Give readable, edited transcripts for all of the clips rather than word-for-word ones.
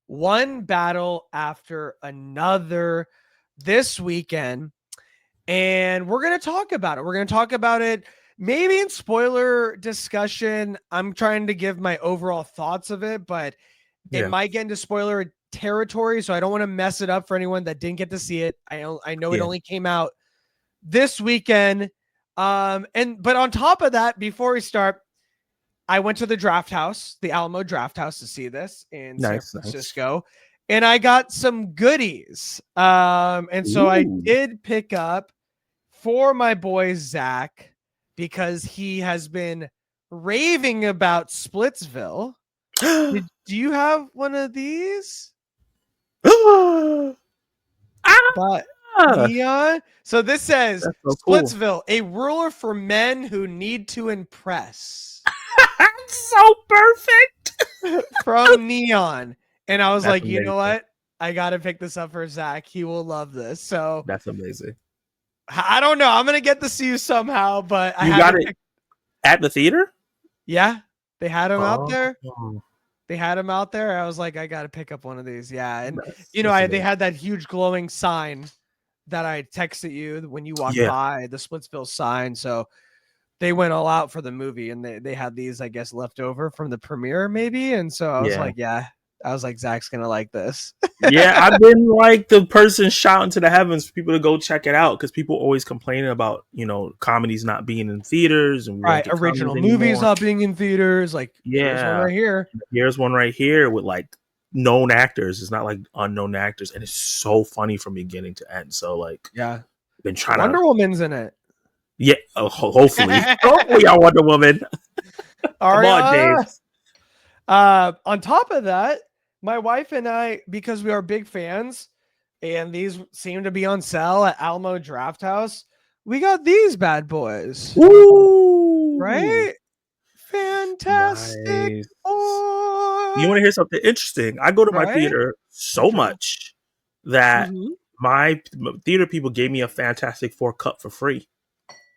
one battle after another this weekend. And we're going to talk about it. We're going to talk about it maybe in spoiler discussion. I'm trying to give my overall thoughts of it, but it might get into spoiler territory. So I don't want to mess it up for anyone that didn't get to see it. I know it only came out this weekend. But on top of that, before we start, I went to the draft house, the Alamo Draft House, to see this in San Francisco, and I got some goodies. And so I did pick up for my boy Zach because he has been raving about Splitsville. Do you have one of these? But neon. So this says Splitsville, a ruler for men who need to impress. So perfect. From Neon. And I was like, amazing. You know what? I got to pick this up for Zach. He will love this. So that's amazing. I don't know. I'm going to get to see you somehow, but you got it at the theater? Yeah. They had him out there. They had him out there. I was like, I got to pick up one of these. Yeah. And they had that huge glowing sign that I texted you when you walked by, the Splitsville sign. So they went all out for the movie, and they had these, I guess, left over from the premiere maybe. And so I was like, Zach's going to like this. I've been like the person shouting to the heavens for people to go check it out, because people always complaining about, comedies not being in theaters and original movies not being in theaters. Like, here's one right here. Here's one right here with like known actors. It's not like unknown actors, and it's so funny from beginning to end. So like, been trying. Wonder Woman's in it. Yeah, hopefully y'all Wonder Woman. Come on, Dave. On top of that, my wife and I, because we are big fans, and these seem to be on sale at Alamo Draft House, we got these bad boys. Ooh, right? Fantastic. Nice. You want to hear something interesting? I go to my theater so much that my theater people gave me a Fantastic Four cup for free.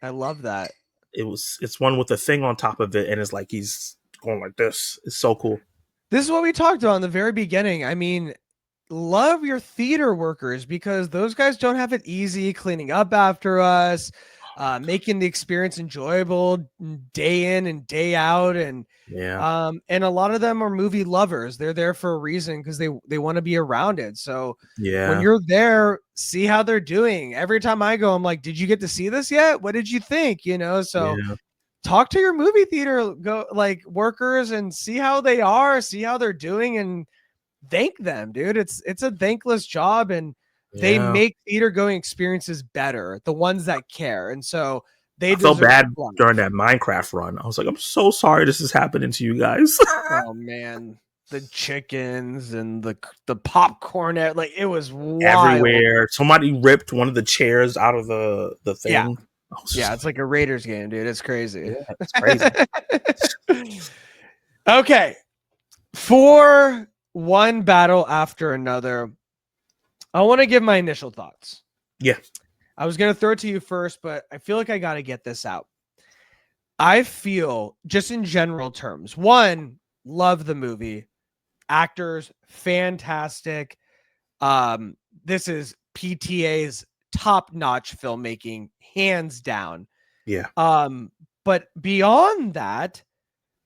I love that. It's one with a thing on top of it, and it's like he's going like this. It's so cool. This is what we talked about in the very beginning. I mean, love your theater workers, because those guys don't have it easy cleaning up after us, making the experience enjoyable day in and day out. And and a lot of them are movie lovers. They're there for a reason, because they want to be around it. So when you're there, see how they're doing. Every time I go, I'm like, did you get to see this yet? What did you think? Talk to your movie theater workers and see how they are, see how they're doing, and thank them, dude. It's a thankless job, and they make theater going experiences better, the ones that care. And so I felt bad during that Minecraft run. I was like, I'm so sorry this is happening to you guys. Oh man, the chickens and the popcorn, like it was wild. Everywhere. Somebody ripped one of the chairs out of the thing. It's like a Raiders game, dude. It's crazy. Yeah, it's crazy. Okay. For one battle after another, I want to give my initial thoughts. Yeah. I was going to throw it to you first, but I feel like I got to get this out. I feel, just in general terms, one, love the movie. Actors, fantastic. This is PTA's top-notch filmmaking, hands down. Yeah. But beyond that,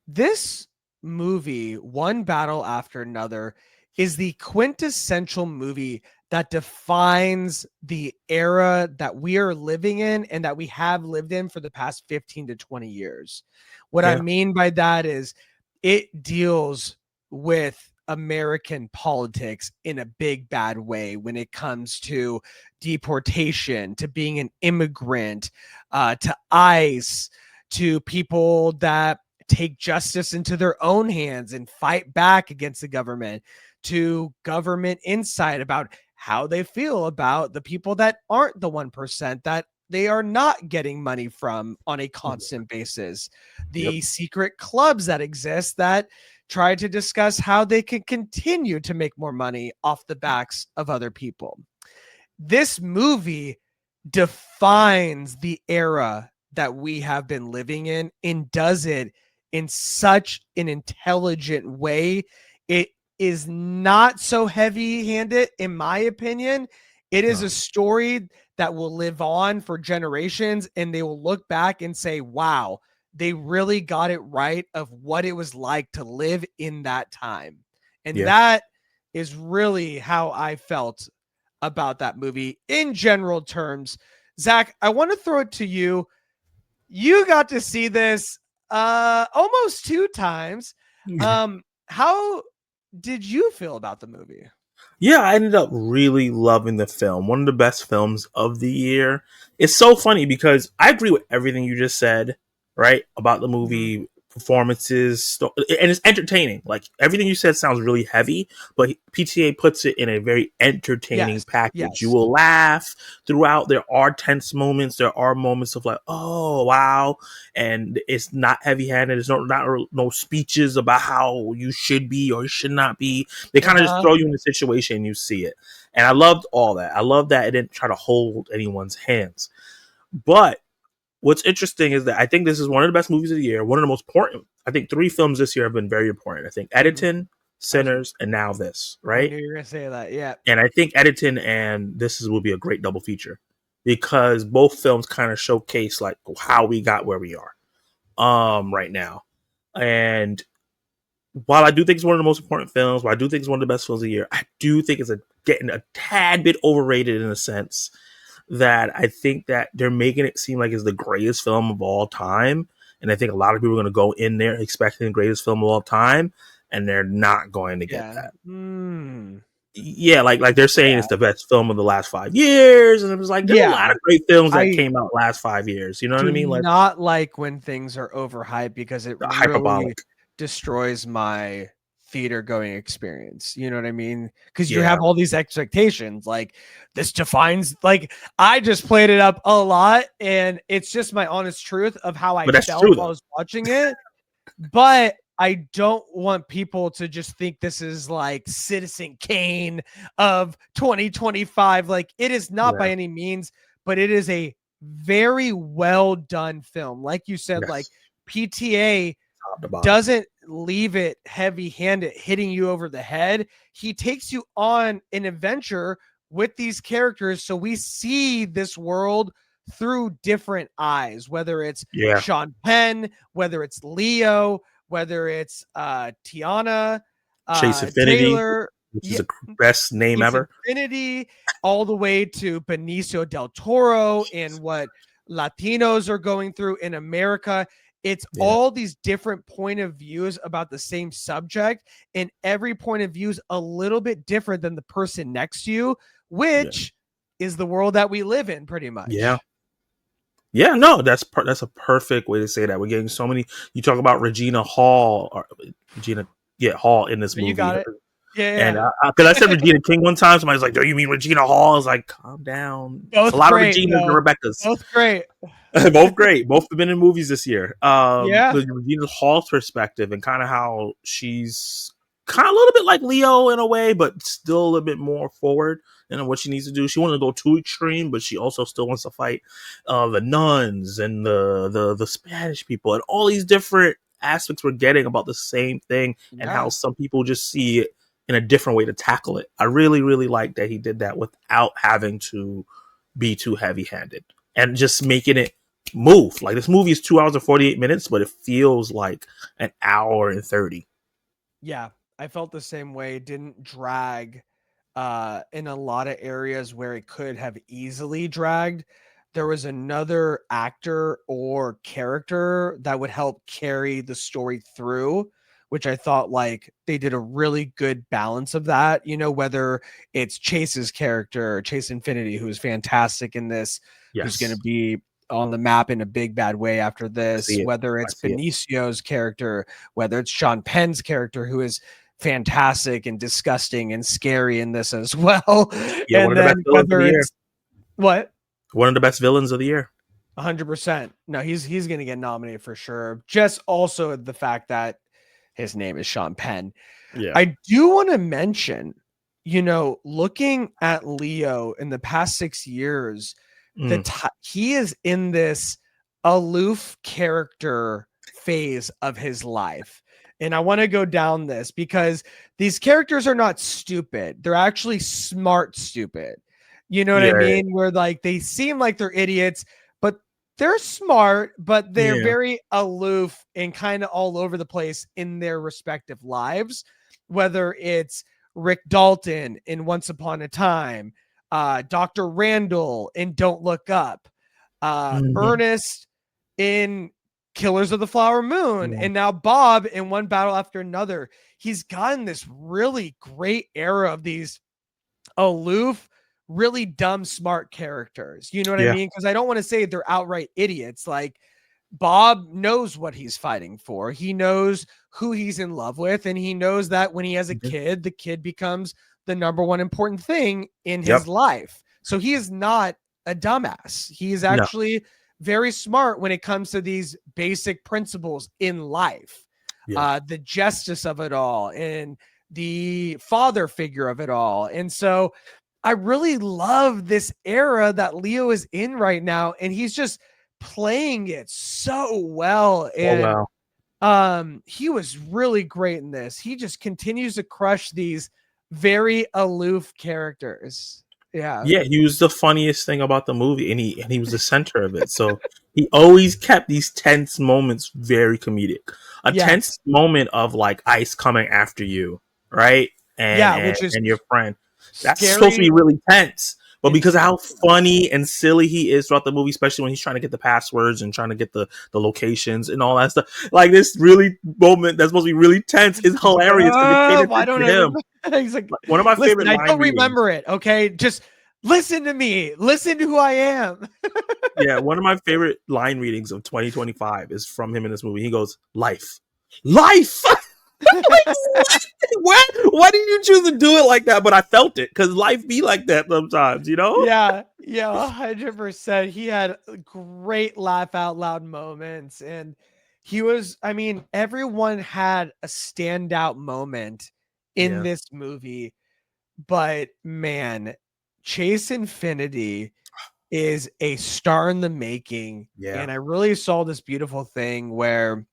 this movie, one battle after another, is the quintessential movie that defines the era that we are living in and that we have lived in for the past 15 to 20 years. What I mean by that is it deals with American politics in a big bad way when it comes to deportation, to being an immigrant, to ICE, to people that take justice into their own hands and fight back against the government, to government insight about how they feel about the people that aren't the 1%, that they are not getting money from on a constant basis, the secret clubs that exist that try to discuss how they can continue to make more money off the backs of other people. This movie defines the era that we have been living in and does it in such an intelligent way. It is not so heavy-handed, in my opinion. It is a story that will live on for generations, and they will look back and say, wow, they really got it right of what it was like to live in that time. And that is really how I felt about that movie in general terms. Zach, I want to throw it to you. You got to see this almost 2 times. How did you feel about the movie? Yeah, I ended up really loving the film. One of the best films of the year. It's so funny because I agree with everything you just said, right? About the movie, performances, and it's entertaining. Like everything you said sounds really heavy, but PTA puts it in a very entertaining package. You will laugh throughout. There are tense moments. There are moments of like, oh wow, and it's not heavy handed. There's no speeches about how you should be or you should not be. They kind of just throw you in a situation and you see it. And I loved all that. I love that it didn't try to hold anyone's hands. But what's interesting is that I think this is one of the best movies of the year. One of the most important. I think 3 films this year have been very important. I think Editon, Sinners, and now this, right? I knew you were going to say that, yeah. And I think Editon and this will be a great double feature because both films kind of showcase like how we got where we are right now. And while I do think it's one of the most important films, while I do think it's one of the best films of the year, I do think it's getting a tad bit overrated in a sense that I think that they're making it seem like it's the greatest film of all time. And I think a lot of people are going to go in there expecting the greatest film of all time, and they're not going to get that. Yeah, like they're saying it's the best film of the last 5 years, and it was like there's a lot of great films that came out last 5 years. You know what I mean? Like, not like when things are overhyped because it really hyperbolic destroys my theater going experience. You know what I mean? Because you have all these expectations, like this defines. Like I just played it up a lot, and it's just my honest truth of how I felt while I was watching it. But I don't want people to just think this is like Citizen Kane of 2025. Like it is not by any means, but it is a very well done film. Like you said, like PTA doesn't leave it heavy handed, hitting you over the head. He takes you on an adventure with these characters. So we see this world through different eyes, whether it's Sean Penn, whether it's Leo, whether it's Tiana, Chase Infinity, Taylor, which is the best name ever. Infinity, all the way to Benicio del Toro and what Latinos are going through in America. It's all these different point of views about the same subject, and every point of view is a little bit different than the person next to you, which is the world that we live in pretty much. Yeah, no, that's a perfect way to say that. We're getting so many. You talk about Regina Hall in this movie. You got it. And because I said Regina King one time, somebody's like, "Do you mean Regina Hall?" I was like, "Calm down." Both a lot great, of Reginas and Rebeccas. Both great. Both great. Both have been in movies this year. Regina Hall's perspective and kind of how she's kind of a little bit like Leo in a way, but still a little bit more forward in what she needs to do. She wanted to go too extreme, but she also still wants to fight the nuns and the Spanish people and all these different aspects we're getting about the same thing and how some people just see it in a different way to tackle it. I really, really like that he did that without having to be too heavy-handed and just making it move. Like this movie is 2 hours and 48 minutes, but it feels like an hour and 30. Yeah, I felt the same way. It didn't drag in a lot of areas where it could have easily dragged. There was another actor or character that would help carry the story through, which I thought like they did a really good balance of that, you know, whether it's Chase's character, Chase Infinity, who is fantastic in this, who's going to be on the map in a big bad way after this, whether it's Benicio's character, whether it's Sean Penn's character, who is fantastic and disgusting and scary in this as well. And then whether it's one of the best villains of the year. 100%. No, he's going to get nominated for sure. Just also the fact that his name is Sean Penn. I do want to mention, you know, looking at Leo in the past 6 years, he is in this aloof character phase of his life. and I want to go down this because these characters are not stupid. They're actually smart stupid. You know what I Yeah, mean? Where like they seem like they're idiots, but they're smart, but they're yeah. very aloof and kind of all over the place in their respective lives. Whether it's Rick Dalton in Once Upon a Time, Dr. Randall in Don't Look Up, Hmm. Ernest in Killers of the Flower Moon, Yeah, and now Bob in One Battle After Another. He's gotten this really great era of these aloof, really dumb, smart characters. You know what I yeah. mean? Because I don't want to say they're outright idiots. Like Bob knows what he's fighting for. He knows who he's in love with, and he knows that when he has a Mhm. kid, the kid becomes the number one important thing in Yep. his life. So he is not a dumbass. He is No. actually very smart when it comes to these basic principles in life. Yeah. The justice of it all and the father figure of it all. And so I really love this era that Leo is in right now. And he's just playing it so well. Oh And wow. he was really great in this. He just continues to crush these very aloof characters. Yeah. Yeah, he was the funniest thing about the movie, and he was the center of it. So he always kept these tense moments very comedic. A tense Yes. moment of like ice coming after you, right? Yeah, which is And your friend. That's supposed to scary be really tense. But and because of how scary. funny and silly he is throughout the movie, especially when he's trying to get the passwords and trying to get the locations and all that stuff, like this really moment that's supposed to be really tense is He's like, hilarious because you're paying why attention don't to I him. remember? He's like, Like, one of my listen, favorite I line don't readings. remember it. Okay. Just listen to me. Listen to who I am. Yeah, one of my favorite line readings of 2025 is from him in this movie. He goes, "Life, life." Like, what? Why did you choose to do it like that? But I felt it because life be like that sometimes, you know? Yeah. Yeah. 100%. He had great laugh out loud moments. And he was, I mean, everyone had a standout moment in Yeah, this movie. But man, Chase Infinity is a star in the making. yeah, And I really saw this beautiful thing where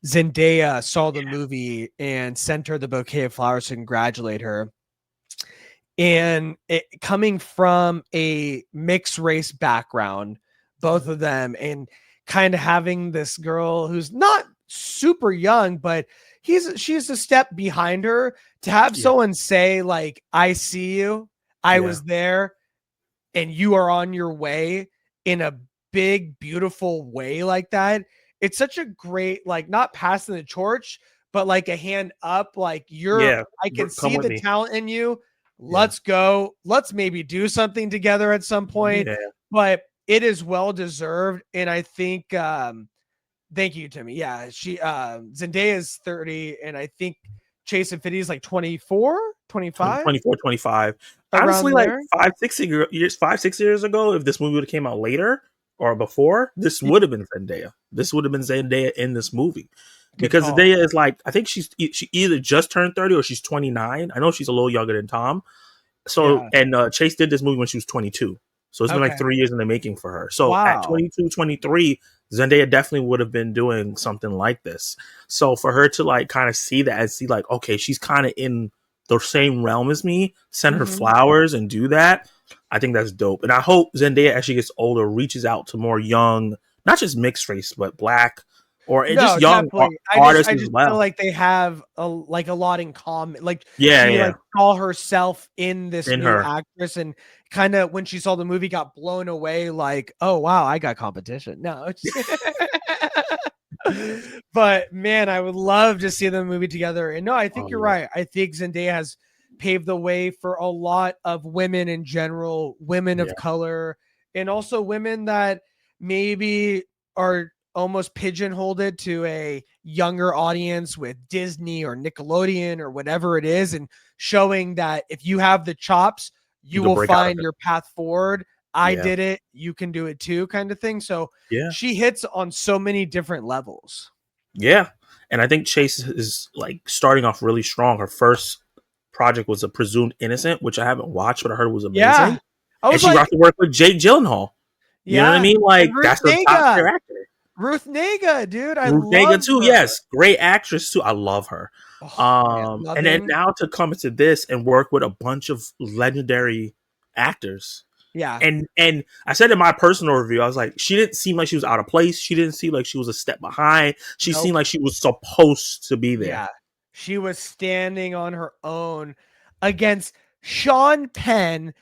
Zendaya saw the movie and sent her the bouquet of flowers to congratulate her. And it, coming from a mixed race background, both of them, and kind of having this girl who's not super young, but she's a step behind her to have yeah, someone say, like, I see you, I yeah, was there, and you are on your way in a big, beautiful way like that. It's such a great, like, not passing the torch, but like a hand up, like yeah. I can Come see with the me. talent in you. Yeah, Let's go. Let's maybe do something together at some point. yeah, But it is well deserved. And I think thank you, Timmy. Yeah, she Zendaya is 30, and I think Chase Infinity is like 24, 25 24, 25. Honestly, around like there. 5, 6 years, 5, 6 years ago, if this movie would have came out later or before, this would have been Zendaya. This would have been Zendaya in this movie. Good Because call. Zendaya is like, I think she either just turned 30 or she's 29. I know she's a little younger than Tom. So, Yeah. and Chase did this movie when she was 22. So it's been like Okay. 3 years in the making for her. So at Wow. 22, 23, Zendaya definitely would have been doing something like this. So for her to like kind of see that and see like, okay, she's kind of in the same realm as me, send her Mhm. flowers and do that. I think that's dope. And I hope Zendaya, as she gets older, reaches out to more young, not just mixed race, but black or just No, young definitely. artists I as just feel well. like they have a lot in common. Like Yeah, she yeah, like saw herself in this in new her. actress and kind of when she saw the movie got blown away like, "Oh wow, I got competition." No. But man, I would love to see the movie together. And no, I think Oh, you're yeah. right. I think Zendaya has paved the way for a lot of women in general, women Yeah. of color, and also women that maybe are almost pigeonholed it to a younger audience with Disney or Nickelodeon or whatever it is, and showing that if you have the chops, You you could will break out of find it. your path forward. I Yeah. did it, you can do it too, kind of thing. So Yeah. she hits on so many different levels. Yeah. And I think Chase is like starting off really strong. Her first project was A Presumed Innocent, which I haven't watched, but I heard was Yeah. amazing. I And was she got like, to work with Jake Gyllenhaal. You know what I yeah, mean? and Like Ruth that's a top Vega. tier actor. Ruth Negga, dude. I Ruth Negga love too. her. Yes, great actress too. I love her. Oh man, And then loving. now to come into this and work with a bunch of legendary actors. Yeah. And I said in my personal review, I was like, she didn't seem like she was out of place. She didn't seem like she was a step behind. She seemed Nope. like she was supposed to be there. Yeah. She was standing on her own against Sean Penn,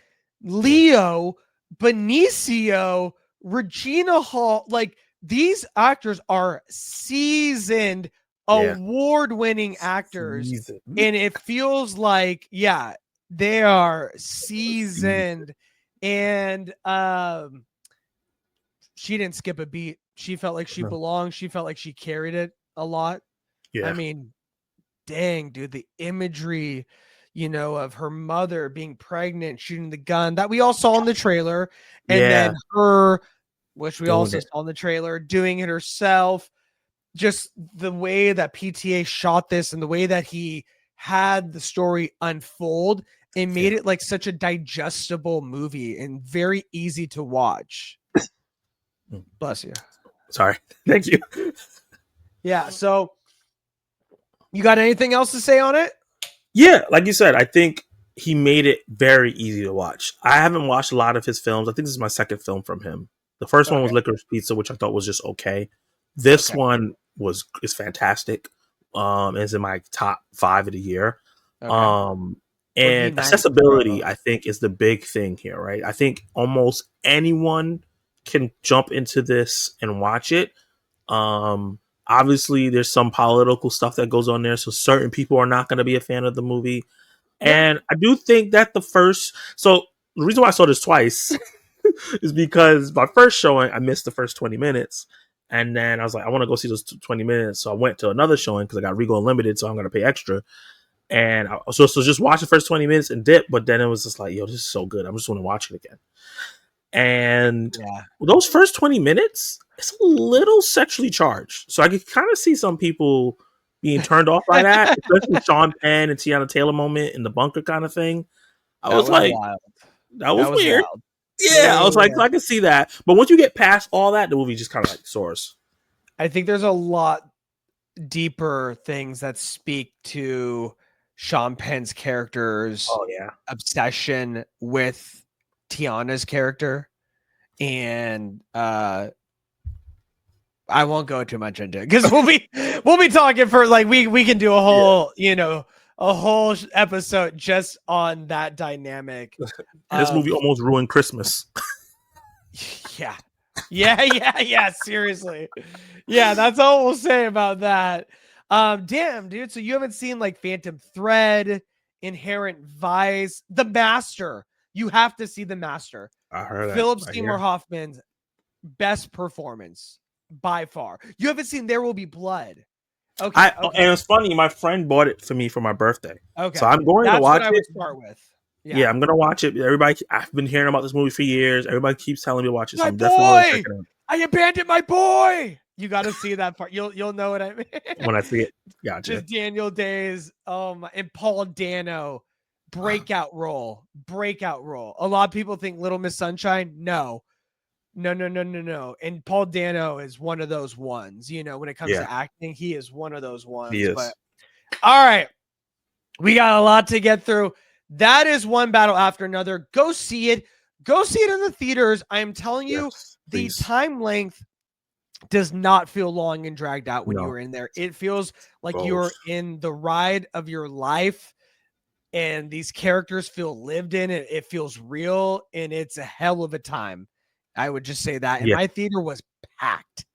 Leo, Benicio, Regina Hall. Like these actors are seasoned, Yeah. award-winning actors. Season. And it feels like, yeah, they are Season. seasoned. And she didn't skip a beat. She felt like she belonged. She felt like she carried it a lot. Yeah. I mean, dang, dude, the imagery, of her mother being pregnant, shooting the gun that we all saw in the trailer, and Yeah. then her, which we Doing also it. saw in the trailer, doing it herself. Just the way that PTA shot this and the way that he had the story unfold, it made it like such a digestible movie and very easy to watch. Bless you. Sorry. Thank you. Yeah. So, you got anything else to say on it? Yeah, like you said, I think he made it very easy to watch. I haven't watched a lot of his films. I think this is my second film from him. The first one was Okay. Licorice Pizza, which I thought was just okay. This Okay. one is fantastic. Is in my top 5 of the year. Okay. And Boogie Nights, bro. accessibility, I think, is the big thing here, right? I think almost anyone can jump into this and watch it. Obviously, there's some political stuff that goes on there, so certain people are not going to be a fan of the movie. Yeah. And I do think that the reason why I saw this twice is because my first showing, I missed the first 20 minutes. And then I was like, I want to go see those 20 minutes. So I went to another showing because I got Regal Unlimited, so I'm going to pay extra. And so just watch the first 20 minutes and dip. But then it was just like, yo, this is so good. I'm just want to watch it again. And those first 20 minutes, it's a little sexually charged. So I could kind of see some people being turned off by that, especially Sean Penn and Tiana Taylor moment in the bunker kind of thing. I was like, wild. that was weird. Wild. Yeah, I was like, I can see that. But once you get past all that, the movie just kind of like soars. I think there's a lot deeper things that speak to Sean Penn's character's obsession with Tiana's character. And I won't go too much into it because we'll be talking for like we can do a whole a whole episode just on that dynamic. This movie almost ruined Christmas. Yeah. Seriously. Yeah, that's all we'll say about that. Damn, dude. So you haven't seen like Phantom Thread, Inherent Vice, The Master. You have to see The Master. I heard Philip Seymour Hoffman's best performance by far. You haven't seen There Will Be Blood. Okay. And it's funny, my friend bought it for me for my birthday. Okay. So I'm going to watch it. I would start with. Yeah, I'm gonna watch it. I've been hearing about this movie for years. Everybody keeps telling me to watch it. So I'm definitely check it out. I abandoned my boy. You got to see that part. You'll know what I mean when I see it. Gotcha. Just Daniel Day's and Paul Dano breakout role. A lot of people think Little Miss Sunshine. No. And Paul Dano is one of those ones. When it comes to acting, he is one of those ones. He is. But all right, we got a lot to get through. That is one battle after another. Go see it. Go see it in the theaters. I am telling you, the time length does not feel long and dragged out when you're in there. It feels like you're in the ride of your life, and these characters feel lived in. It feels real, and it's a hell of a time. I would just say that. And my theater was packed.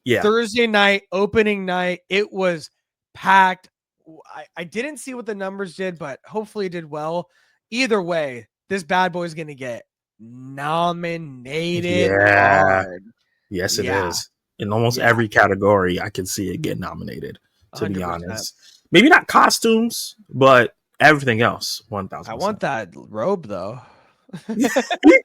Yeah. Thursday night, opening night, it was packed. I didn't see what the numbers did, but hopefully it did well. Either way, this bad boy is going to get nominated hard. Yes, it is. In almost every category, I can see it get nominated, to 100%. Be honest. Maybe not costumes, but everything else, 1,000%. I want that robe, though. Me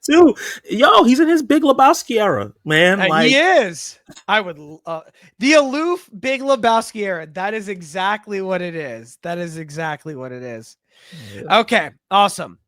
too. Yo, he's in his Big Lebowski era, man. He is. I would the aloof Big Lebowski era. That is exactly what it is. Yeah. Okay, awesome.